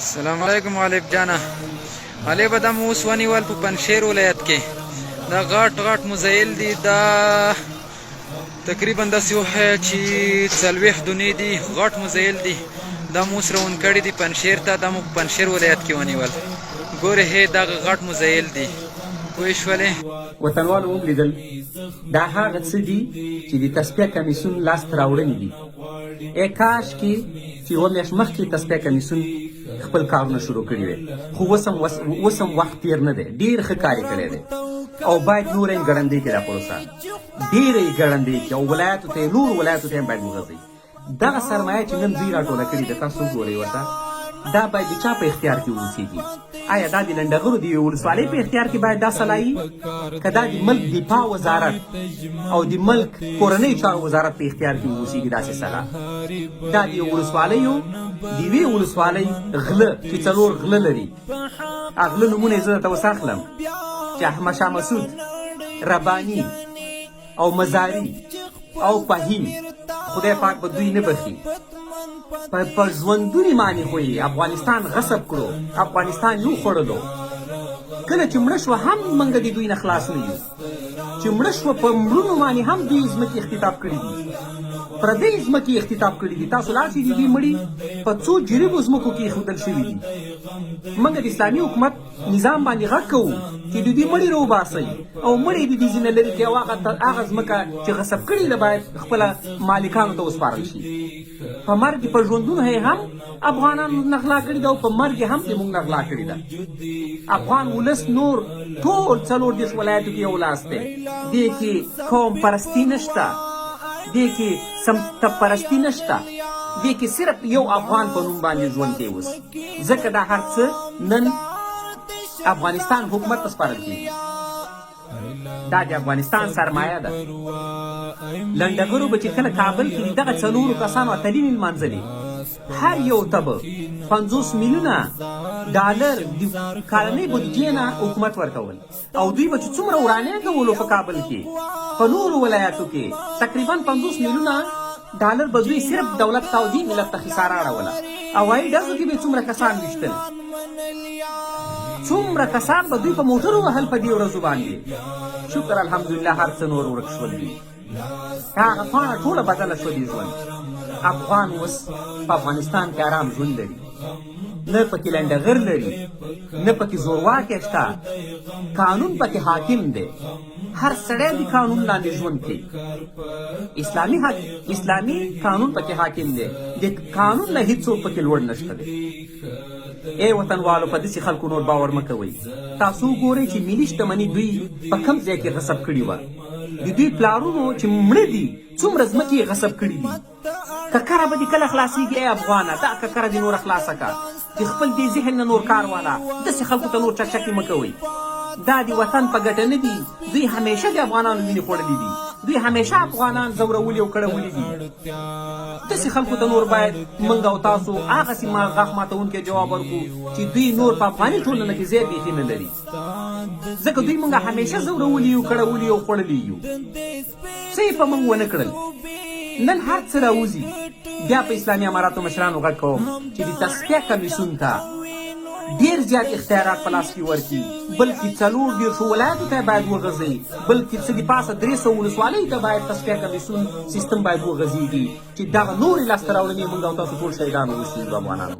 السلام علیکم غالب جانا. غالب دا مو اوس ونیول په پنجشیر ولایت کې دا غټ مزایل دي. دا تقریبا داسې وښیه چې 40 دونې دي. غټ مزایل دي. دا مو اوس روان کړي دي پنجشیر ته. دا مو په پنجشیر ولایت کې ونیول. ګورې هې دغه غټ مزایل دي. پوه شولې؟ وطنوالو ولیدل دا هغه څه دي چې د تصفیه کمیسیون لاسته راوړنې دي. کاش کې چې یوه میاشت مخکې تصفیه کمیسیون خپل کارونه شروع کړي وي، خو اوس هم وخت تېر نه دی. ډېر ښه کار یې کړی دی او باید نوره یې ګړندۍ کړي دا پروسه، ډېره یې ګړندۍ کړي او ولایاتو ته یې نورو ولایاتو ته یې باید وغځوي. دغه سرمایه چې نن دوی راټوله کړې ده، تاسو وګورئ ورته، دا باید د چا په اختیار کې واوسېږي؟ آیا دا د لنډغرو د یوې ولسوالۍ په اختیار کې باید دا صلاحي، که دا د ملک دفاع وزارت او د ملک کورنۍ چارو وزارت په اختیار کې واوسېږي داسې صلاح؟ دا د یو ولسوالیو د یوې ولسوالۍ غله چې 4 غله لري، غله نومونه یې زه درته اوس اخلم چې احمد شاه مسعود، رباني او مزاري او فهیم، خدای پاک به دوی نه بخي. په ژوندونې معنی خو یې افغانستان غصب کړو، افغانستان یو خوړلو. کله چې مړه شوه هم موږ د دوی نه خلاص نه یو. چې مړه شوه په مړونو باندې هم دوی ځمکې اختطاف کړي دي، پردۍ ځمکې اختطاف کړي دي. تاسو لاړ شئ د دوی مړي په څو جریبو ځمکو کې ایښودل شوي دي. موږ د اسلامي حکومت نظام باندې غږ کوو چې د دوی مړي راوباسئ او مړي د دې ځینه لرې کړي او هغه ځمکه چې غصب کړې ده باید خپله مالکانو ته وسپارل شي. په مرګ په ژوندونو یې هم افغانانو نغلا کړې ده او په مرګ هم یې موږ نغلا کړې ده. افغان ولس نور ټول 40 ولایتو کې یو لاس دی. دې کې قوم پرستي نشته، دې کې سمت پرستي نشته، دې کې صرف یو افغان په نوم باندې ژوند کوي اوس. ځکه دا هر څه نن افغانستان حکومت ته سپارل کېږي. دا د افغانستان سرمایه ده. لنډغرو به چې کله کابل کې دغه 4 کسانو اتلینې لمانځلې، هر یو ته به 50 میلیونه ډالر د کلنۍ بودجې نه حکومت ورکول او دوی به چې څومره ورانۍ کولو په کابل کې، په نورو ولایاتو کې تقریبا 50 میلیونه ډالر به دوی صرف دولت ته او دې ملت ته خساره اړوله. هوایي ډزو کې به څومره کسان ویشتل، څومره کسان به دوی په موټرو وهل په دې ورځو باندې. شکر الحمدلله هر څه نور ورک شول دي. هغه پاڼه ټوله بدله شوه دي ژوند. افغان اوس په افغانستان کې آرام ژوند لري، نه پکې لنډغر لري، نه پکې زورواکی شته. قانون پکې حاکم دی. هر سړی د قانون لاندې ژوند کوي. اسلامي قانون پکې حاکم دی. د قانون نه هیڅوک پکې لوړ نشته دی. وطنوالو په داسې خلکو نور باور مه کوئ. تاسو وګورئ چې ملي شتمني دوی په کوم ځای کې غصب کړې وه. د دوی پلارونو چې مړه دي څومره ځمکې یې غصب کړي دي. ککره به دې کله خلاصېږي افغانه؟ دا ککره دې نوره خلاصه کړه چې خپل دې ذهن نه نور کار واله. داسې خلکو ته نور چکچکې مه کوئ. دا د وطن په ګټه نه دي. دوی همیشه د افغانانو وینې خوړلي دي. دوی همیشه افغانان زورولي او کړولي دي. داسې خلکو ته نور باید موږ او تاسو هغسې غاښ ماتونکی جواب ورکړو چې دوی نور په افغاني ټولنه کې ځای بیخي نه لري. ځکه دوی موږ همیشه زورولي یو، کړولي او خوړلي یو. څه یې په موږ ونه کړل. نن هر څه راوځي. بیا په اسلامي اماراتو مشرانو غږ کوم چې د تصفیه کمیسیون ته ډېر زیات اختیارات په لاس کې ورکړي، بلکې 40 ولایتو ته باید وغځوي، بلکې څه د پاسه 300 ولسوالیو ته باید تصفیه کمیسیون سیستم باید وغځېږي چې دغه نورې لاسته راوړنې موږ او تاسو ټول شهیدان واوسو افغانانو.